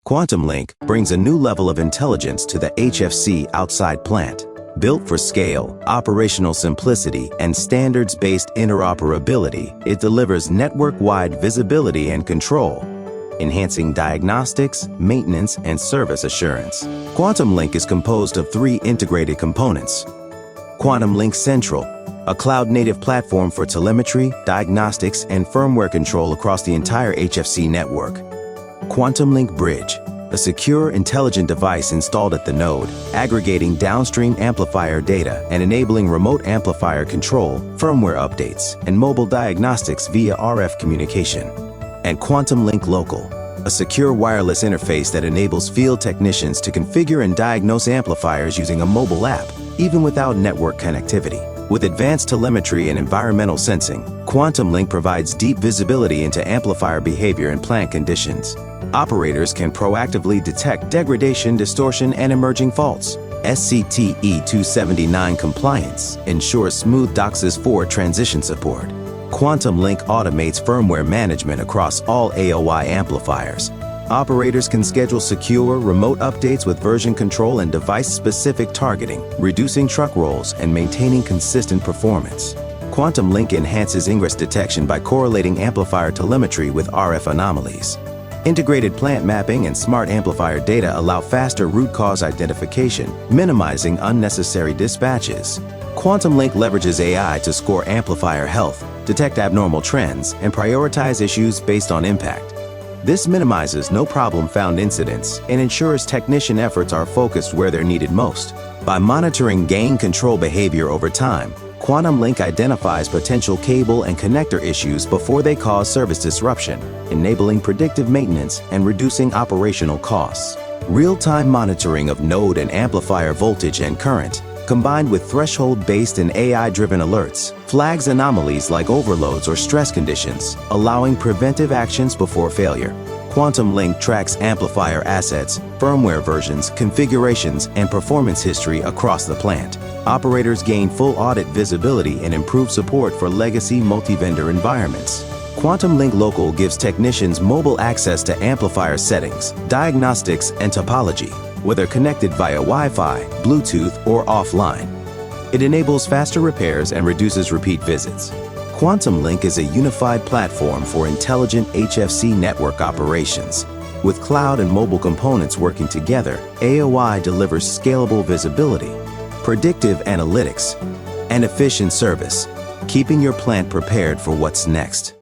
QuantumLink brings a new level of intelligence to the HFC outside plant. Built for scale, operational simplicity, and standards-based interoperability, it delivers network-wide visibility and control, enhancing diagnostics, maintenance, and service assurance. QuantumLink is composed of three integrated components. QuantumLink Central, a cloud-native platform for telemetry, diagnostics, and firmware control across the entire HFC network. QuantumLink Bridge, a secure, intelligent device installed at the node, aggregating downstream amplifier data and enabling remote amplifier control, firmware updates, and mobile diagnostics via RF communication. And QuantumLink Local, a secure wireless interface that enables field technicians to configure and diagnose amplifiers using a mobile app, even without network connectivity. With advanced telemetry and environmental sensing, QuantumLink provides deep visibility into amplifier behavior and plant conditions. Operators can proactively detect degradation, distortion, and emerging faults. SCTE 279 compliance ensures smooth DOCSIS 4 transition support. QuantumLink automates firmware management across all AOI amplifiers. Operators can schedule secure, remote updates with version control and device-specific targeting, reducing truck rolls and maintaining consistent performance. QuantumLink enhances ingress detection by correlating amplifier telemetry with RF anomalies. Integrated plant mapping and smart amplifier data allow faster root cause identification, minimizing unnecessary dispatches. QuantumLink leverages AI to score amplifier health, detect abnormal trends, and prioritize issues based on impact. This minimizes no-problem-found incidents and ensures technician efforts are focused where they're needed most. By monitoring gain control behavior over time, QuantumLink identifies potential cable and connector issues before they cause service disruption, enabling predictive maintenance and reducing operational costs. Real-time monitoring of node and amplifier voltage and current, combined with threshold-based and AI-driven alerts, flags anomalies like overloads or stress conditions, allowing preventive actions before failure. QuantumLink tracks amplifier assets, firmware versions, configurations, and performance history across the plant. Operators gain full audit visibility and improved support for legacy multi-vendor environments. QuantumLink Local gives technicians mobile access to amplifier settings, diagnostics, and topology, whether connected via Wi-Fi, Bluetooth, or offline. It enables faster repairs and reduces repeat visits. QuantumLink is a unified platform for intelligent HFC network operations. With cloud and mobile components working together, AOI delivers scalable visibility, predictive analytics, and efficient service, keeping your plant prepared for what's next.